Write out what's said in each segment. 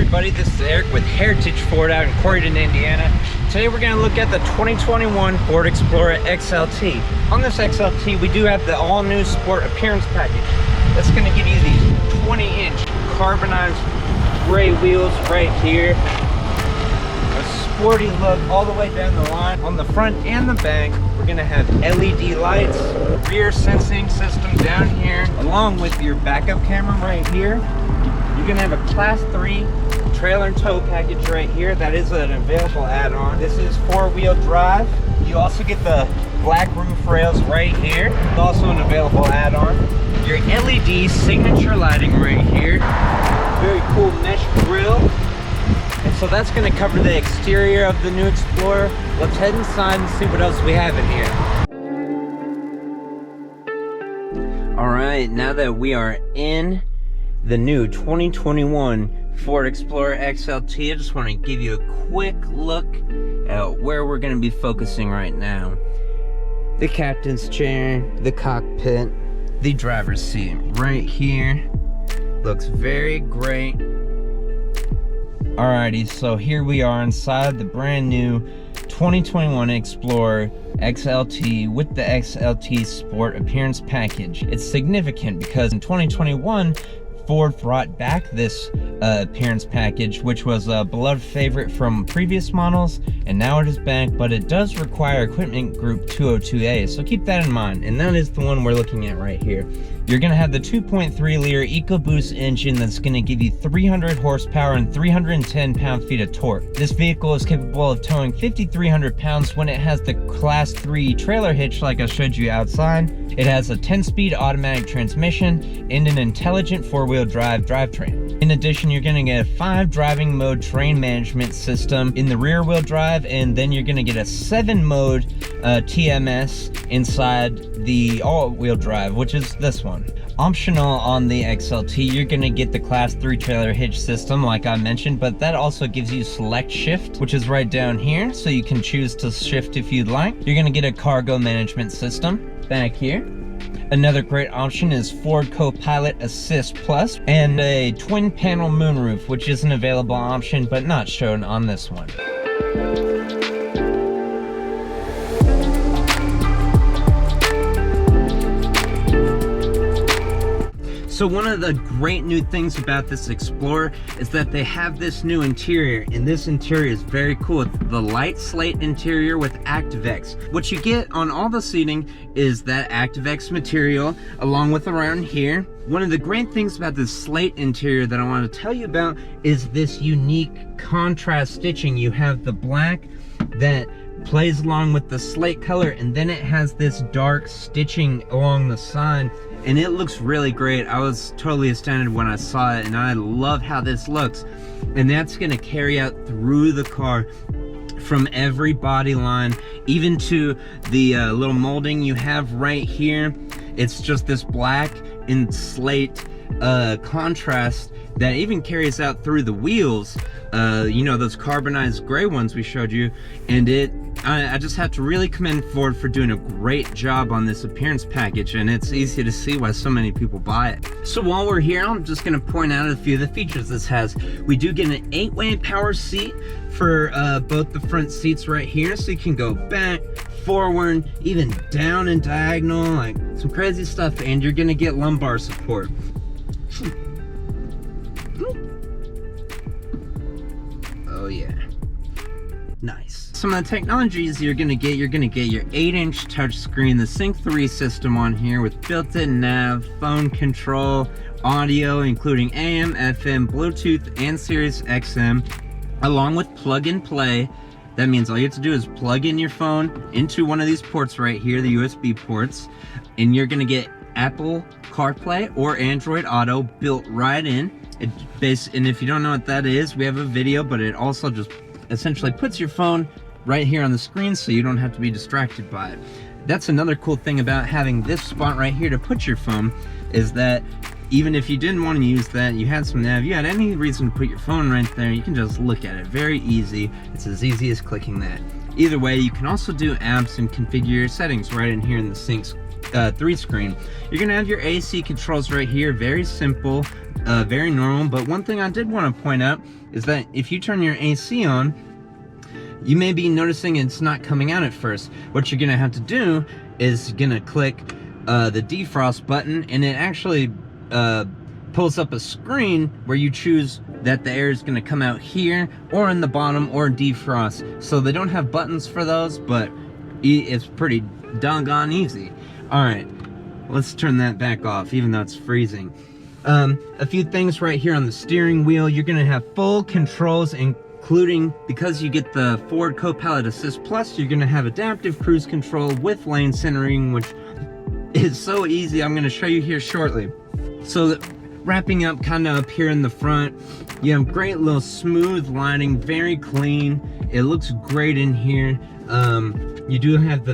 everybody, this is Eric with Heritage Ford out in Corydon, Indiana. Today we're going to look at the 2021 Ford Explorer XLT. On this XLT, we do have the all-new Sport Appearance Package. That's going to give you these 20-inch carbonized gray wheels right here. A sporty look all the way down the line. On the front and the back, we're going to have LED lights, rear sensing system down here, along with your backup camera right here. You're going to have a Class 3 trailer and tow package right here. That is an available add-on. This is 4-wheel drive. You also get the black roof rails right here. It's also an available add-on. Your LED signature lighting right here. Very cool mesh grille. And so that's going to cover the exterior of the new Explorer. Let's head inside and see what else we have in here. All right, now that we are in the new 2021 Ford Explorer XLT, I just want to give you a quick look at where we're going to be focusing right now. The captain's chair, the cockpit, the driver's seat right here. Looks very great. Alrighty, so here we are inside the brand new 2021 Explorer XLT with the XLT Sport Appearance Package. It's significant because in 2021, Ford brought back this appearance package, which was a beloved favorite from previous models, and now it is back, but it does require equipment group 202A, so keep that in mind, and that is the one we're looking at right here. You're going to have the 2.3-liter EcoBoost engine that's going to give you 300 horsepower and 310 pound-feet of torque. This vehicle is capable of towing 5,300 pounds when it has the Class 3 trailer hitch like I showed you outside. It has a 10-speed automatic transmission and an intelligent 4-wheel drive drivetrain. In addition, you're going to get a 5 driving mode terrain management system in the rear-wheel drive, and then you're going to get a 7-mode TMS inside the all-wheel drive, which is this one. Optional on the XLT, you're going to get the Class 3 trailer hitch system like I mentioned, but that also gives you select shift, which is right down here, so you can choose to shift if you'd like. You're going to get a cargo management system back here. Another great option is Ford Co-Pilot Assist Plus and a twin panel moonroof, which is an available option but not shown on this one. So one of the great new things about this Explorer is that they have this new interior, and this interior is very cool. It's the light slate interior with ActiveX. What you get on all the seating is that ActiveX material along with around here. One of the great things about this slate interior that I want to tell you about is this unique contrast stitching. You have the black that plays along with the slate color, and then it has this dark stitching along the side, and it looks really great. I was totally astounded when I saw it, and I love how this looks. And that's going to carry out through the car from every body line, even to the little molding you have right here. It's just this black and slate contrast that even carries out through the wheels, you know, those carbonized gray ones we showed you. And I just have to really commend Ford for doing a great job on this appearance package, and it's easy to see why so many people buy it. So while we're here, I'm just going to point out a few of the features this has. We do get an 8-way power seat for both the front seats right here, so you can go back, forward, even down and diagonal, like some crazy stuff, and you're going to get lumbar support. Oh yeah, nice. Some of the technologies you're gonna get your 8-inch touchscreen, the Sync 3 system on here with built-in nav, phone control, audio including AM, FM, Bluetooth, and Sirius XM, along with plug and play. That means all you have to do is plug in your phone into one of these ports right here, the USB ports, and you're gonna get Apple CarPlay or Android Auto built right in. And if you don't know what that is, we have a video, but it also just essentially puts your phone right here on the screen so you don't have to be distracted by it. That's another cool thing about having this spot right here to put your phone, is that even if you didn't want to use that, you had some nav, you had any reason to put your phone right there, you can just look at it. Very easy. It's as easy as clicking that. Either way, you can also do apps and configure your settings right in here in the Sync 3 screen. You're gonna have your AC controls right here, very simple, very normal. But one thing I did want to point out is that if you turn your AC on, you may be noticing it's not coming out at first. What you're gonna have to do is gonna click the defrost button, and it actually pulls up a screen where you choose that the air is going to come out here or in the bottom or defrost. So they don't have buttons for those, but it's pretty doggone easy. All right, let's turn that back off, even though it's freezing. A few things right here on the steering wheel. You're going to have full controls, including, because you get the Ford Co-Pilot Assist Plus, you're going to have adaptive cruise control with lane centering, which is so easy. I'm going to show you here shortly. So wrapping up kind of up here in the front, you have great little smooth lighting, very clean. It looks great in here. You do have the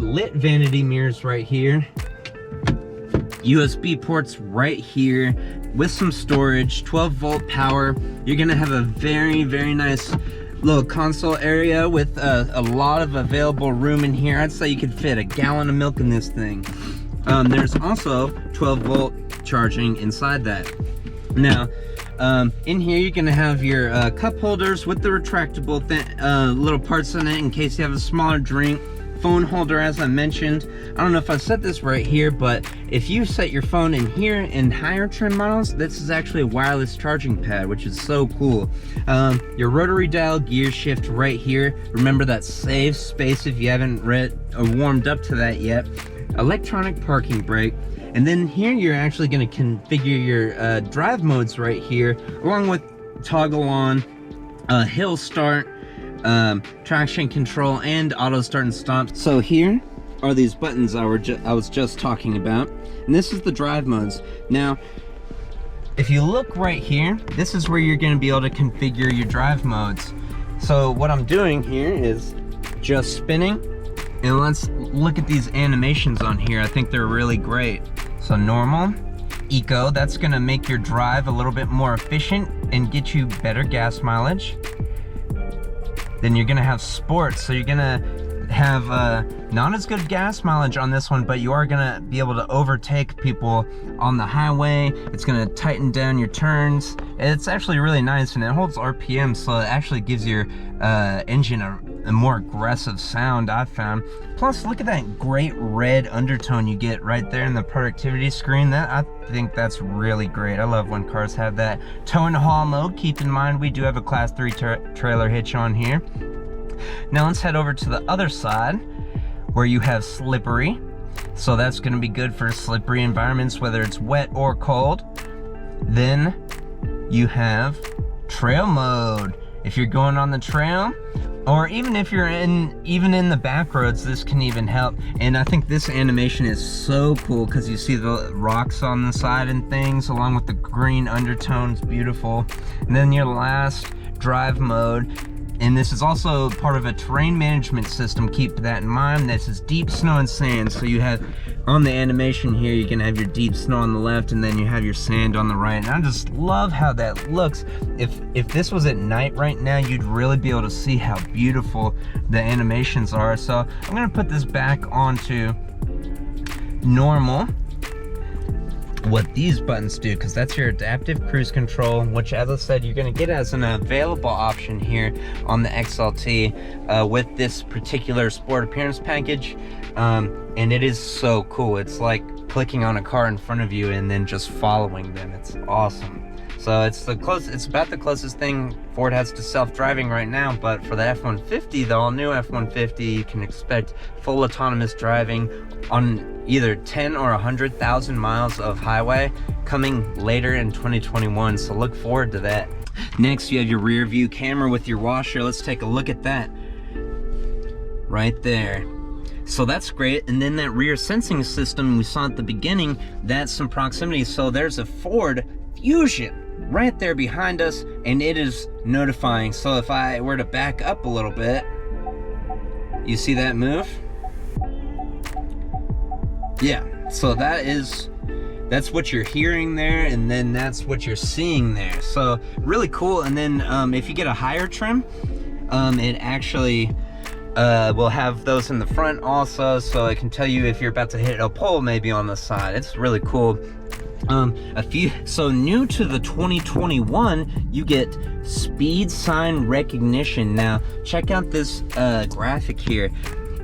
lit vanity mirrors right here. USB ports right here with some storage, 12-volt power. You're gonna have a very, very nice little console area with a lot of available room in here. I'd say you could fit a gallon of milk in this thing. There's also 12-volt charging inside that. Now, in here you're gonna have your cup holders with the retractable little parts in it in case you have a smaller drink. Phone holder, as I mentioned. I don't know if I said this right here, but if you set your phone in here in higher trim models, this is actually a wireless charging pad, which is so cool. Your rotary dial gear shift right here. Remember, that saves space if you haven't warmed up to that yet. Electronic parking brake. And then here you're actually going to configure your drive modes right here, along with toggle on, hill start, traction control, and auto start and stop. So here are these buttons I was just talking about, and this is the drive modes. Now, if you look right here, this is where you're going to be able to configure your drive modes. So what I'm doing here is just spinning, and let's look at these animations on here. I think they're really great. So normal, eco, that's going to make your drive a little bit more efficient and get you better gas mileage. Then you're gonna have sports, so you're gonna have not as good gas mileage on this one, but you are gonna be able to overtake people on the highway. It's gonna tighten down your turns. It's actually really nice, and it holds RPM, so it actually gives your engine a more aggressive sound, I've found. Plus, look at that great red undertone you get right there in the productivity screen. I think that's really great. I love when cars have that. Tow and haul mode. Keep in mind, we do have a Class 3 trailer hitch on here. Now let's head over to the other side where you have slippery. So that's going to be good for slippery environments, whether it's wet or cold. Then you have trail mode. If you're going on the trail, or even if you're in the back roads, this can even help. And I think this animation is so cool because you see the rocks on the side and things, along with the green undertones, beautiful. And then your last, drive mode. And this is also part of a terrain management system. Keep that in mind. This is deep snow and sand. So you have, on the animation here, you can have your deep snow on the left, and then you have your sand on the right. And I just love how that looks. If this was at night right now, you'd really be able to see how beautiful the animations are. So I'm gonna put this back onto normal. What these buttons do, because that's your adaptive cruise control, which, as I said, you're going to get as an available option here on the XLT with this particular sport appearance package. And it is so cool. It's like clicking on a car in front of you and then just following them. It's awesome. So it's about the closest thing Ford has to self-driving right now. But for the F-150, the all-new F-150, you can expect full autonomous driving on either 10 or 100,000 miles of highway coming later in 2021. So look forward to that. Next, you have your rear view camera with your washer. Let's take a look at that right there. So that's great. And then that rear sensing system we saw at the beginning, that's some proximity. So there's a Ford Fusion right there behind us, and it is notifying. So if I were to back up a little bit, you see that move? Yeah, so that's what you're hearing there, and then that's what you're seeing there. So really cool. And then if you get a higher trim, it actually We'll have those in the front also, so it can tell you if you're about to hit a pole maybe on the side. It's really cool. So new to the 2021, you get speed sign recognition. Now check out this graphic here.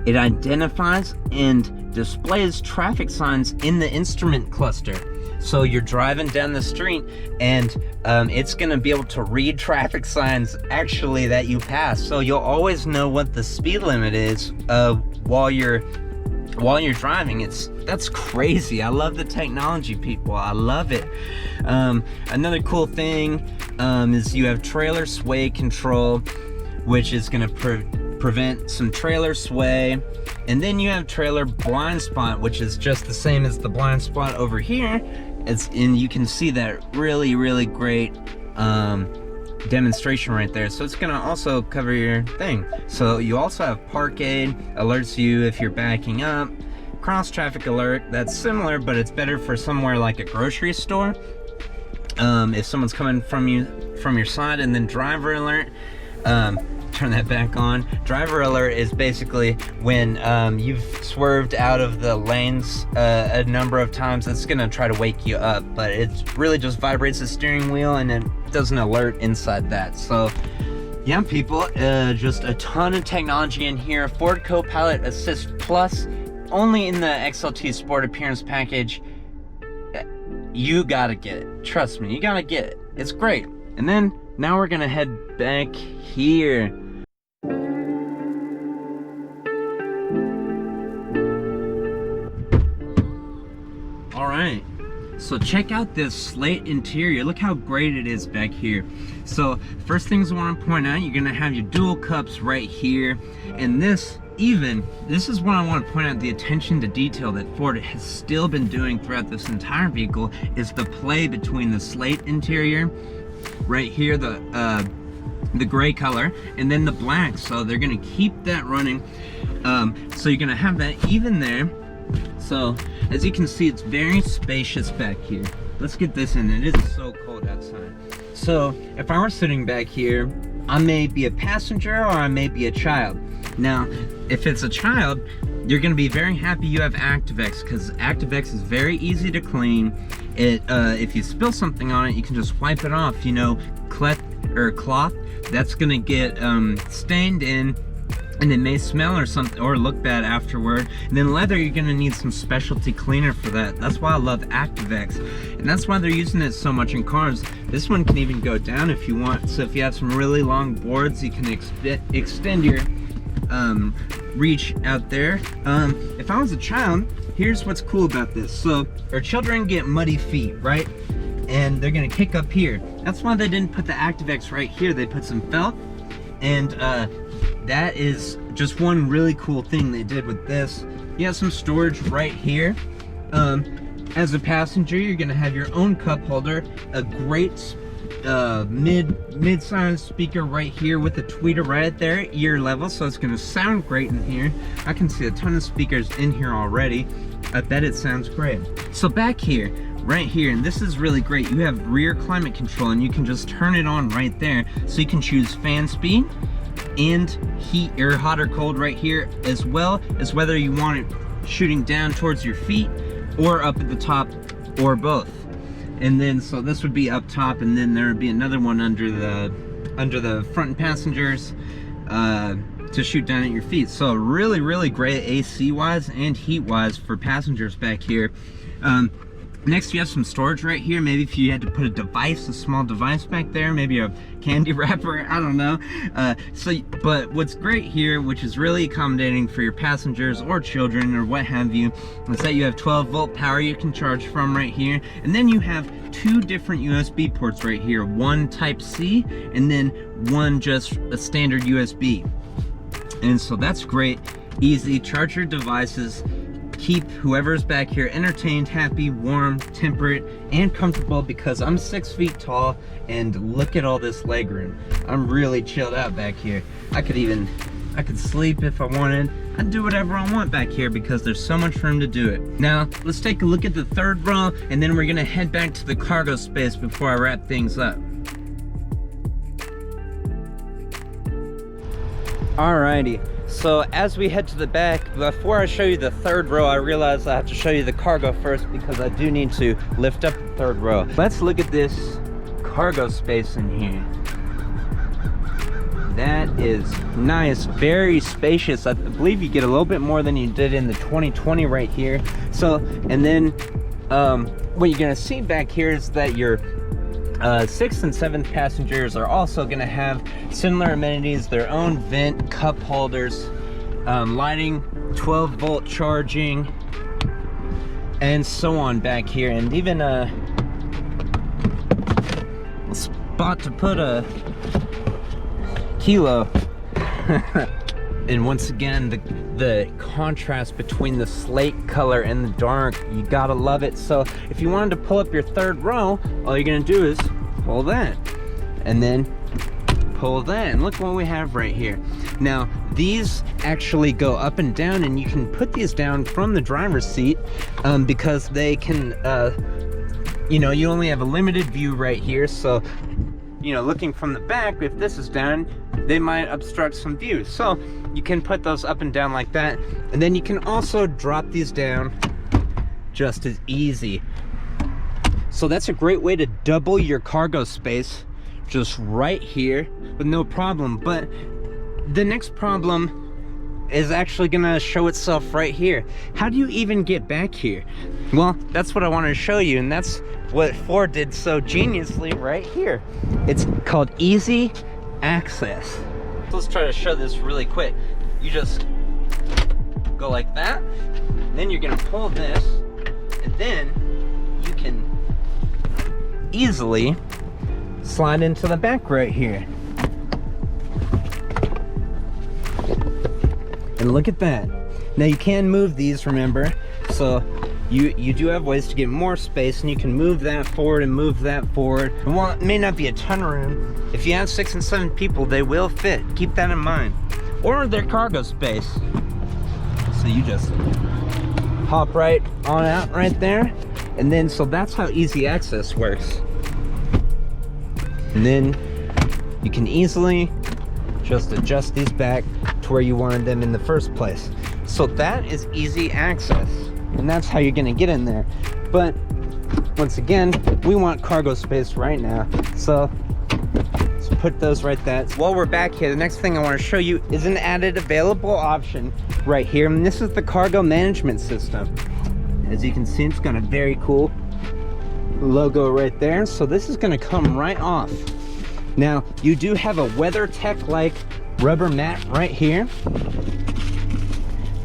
It identifies and displays traffic signs in the instrument cluster. So you're driving down the street and it's gonna be able to read traffic signs actually that you pass. So you'll always know what the speed limit is while you're driving. That's crazy. I love the technology, people. I love it. Another cool thing is you have trailer sway control, which is gonna prevent some trailer sway. And then you have trailer blind spot, which is just the same as the blind spot over here. And you can see that really great demonstration right there. So it's gonna also cover your thing. So you also have park aid, alerts you if you're backing up. Cross traffic alert, that's similar, but it's better for somewhere like a grocery store. If someone's coming from your side. And then driver alert, turn that back on. Driver alert is basically when you've swerved out of the lanes a number of times. It's gonna try to wake you up, but it really just vibrates the steering wheel and it doesn't alert inside that. So yeah, people, just a ton of technology in here. Ford Co-Pilot Assist Plus, only in the XLT Sport Appearance Package. You gotta get it. Trust me, you gotta get it. It's great. And then now we're gonna head back here. All right, so check out this slate interior. Look how great it is back here. So first things I want to point out, you're gonna have your dual cups right here, and this is what I want to point out, the attention to detail that Ford has still been doing throughout this entire vehicle is the play between the slate interior right here, the gray color, and then the black. So they're gonna keep that running. So you're gonna have that even there. So as you can see, it's very spacious back here. Let's get this in. It is so cold outside. So if I were sitting back here, I may be a passenger or I may be a child. Now, if it's a child, you're gonna be very happy you have ActiveX, because ActiveX is very easy to clean. If you spill something on it, you can just wipe it off. You know, cloth, that's gonna get stained in, and it may smell or something or look bad afterward. And then leather, you're gonna need some specialty cleaner for that. That's why I love ActiveX, and that's why they're using it so much in cars. This one can even go down if you want. So if you have some really long boards, you can extend your reach out there. If I was a child, here's what's cool about this. So our children get muddy feet, right? And they're gonna kick up here. That's why they didn't put the ActiveX right here. They put some felt, and that is just one really cool thing they did with this. You have some storage right here. As a passenger, you're gonna have your own cup holder, a great mid-sized speaker right here with a tweeter right at their ear level, so it's gonna sound great in here. I can see a ton of speakers in here already. I bet it sounds great. So back here, right here, and this is really great, you have rear climate control, and you can just turn it on right there. So you can choose fan speed and heat, or hot or cold right here, as well as whether you want it shooting down towards your feet or up at the top, or both. And then, so this would be up top, and then there would be another one under the front passengers to shoot down at your feet. So really great AC wise and heat wise for passengers back here. Next, you have some storage right here. Maybe if you had to put a small device back there, maybe a candy wrapper, I don't know. But what's great here, which is really accommodating for your passengers or children or what have you, is that you have 12-volt power you can charge from right here. And then you have two different USB ports right here, one Type-C and then one just a standard USB. And so that's great, easy. Charge your devices, keep whoever's back here entertained, happy, warm, temperate, and comfortable, because I'm 6 feet tall, and look at all this legroom. I'm really chilled out back here. I could sleep if I wanted. I'd do whatever I want back here because there's so much room to do it. Now, let's take a look at the third row, and then we're gonna head back to the cargo space before I wrap things up. Alrighty, So as we head to the back, before I show you the third row, I realize I have to show you the cargo first because I do need to lift up the third row. Let's look at this cargo space in here. That is nice, very spacious. I believe you get a little bit more than you did in the 2020 right here. So, and then what you're gonna see back here is that your 6th and 7th passengers are also gonna have similar amenities, their own vent, cup holders, lighting, 12-volt charging, and so on back here, and even a spot to put a kilo. And once again, the contrast between the slate color and the dark, you gotta love it. So if you wanted to pull up your third row, all you're gonna do is pull that and then pull that, and look what we have right here. Now these actually go up and down, and you can put these down from the driver's seat because they can you know, you only have a limited view right here. So, you know, looking from the back, if this is down, they might obstruct some view. So you can put those up and down like that, and then you can also drop these down just as easy. So that's a great way to double your cargo space just right here with no problem. But the next problem is actually gonna show itself right here. How do you even get back here? Well, that's what I wanted to show you, and that's what Ford did so geniusly right here. It's called easy access. Let's try to show this really quick. You just go like that, then you're gonna pull this, and then you can easily slide into the back right here. And look at that. Now you can move these, remember, so you do have ways to get more space, and you can move that forward and move that forward. And while it may not be a ton of room, if you have 6 and 7 people, they will fit. Keep that in mind. Or their cargo space. So you just hop right on out right there. And then, so that's how easy access works. And then you can easily just adjust these back to where you wanted them in the first place. So that is easy access, and that's how you're gonna get in there. But once again, we want cargo space right now, so let's put those right there. While we're back here, the next thing I want to show you is an added available option right here, and this is the cargo management system. As you can see, it's got a very cool logo right there, so this is going to come right off. Now you do have a WeatherTech like rubber mat right here,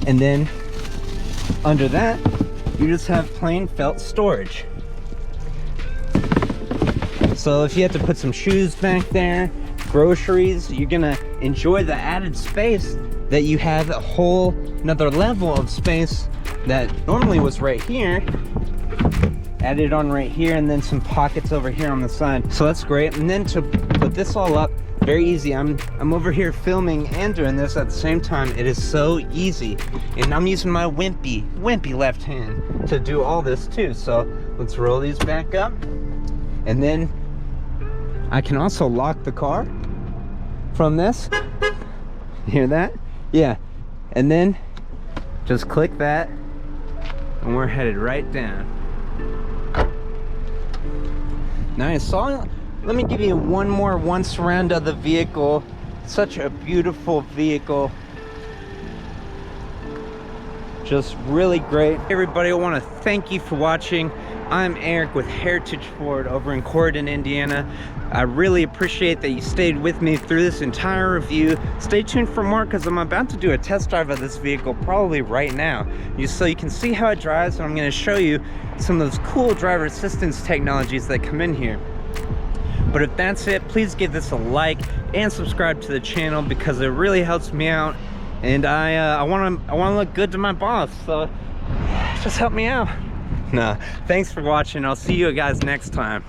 and then under that you just have plain felt storage. So if you have to put some shoes back there, groceries, you're gonna enjoy the added space that you have, a whole another level of space that normally was right here, added on right here, and then some pockets over here on the side. So that's great. And then to put this all up, very easy. I'm over here filming and doing this at the same time. It is so easy, and I'm using my wimpy left hand to do all this too. So let's roll these back up, and then I can also lock the car from this. Hear that? Yeah. And then just click that, and we're headed right down. Nice. So let me give you one more once around of the vehicle. Such a beautiful vehicle. Just really great. Hey everybody, I want to thank you for watching. I'm Eric with Heritage Ford over in Corydon, Indiana. I really appreciate that you stayed with me through this entire review. Stay tuned for more, because I'm about to do a test drive of this vehicle probably right now, so you can see how it drives, and I'm going to show you some of those cool driver assistance technologies that come in here. But if that's it, please give this a like and subscribe to the channel, because it really helps me out, and I want to look good to my boss, so just help me out. Nah, thanks for watching. I'll see you guys next time.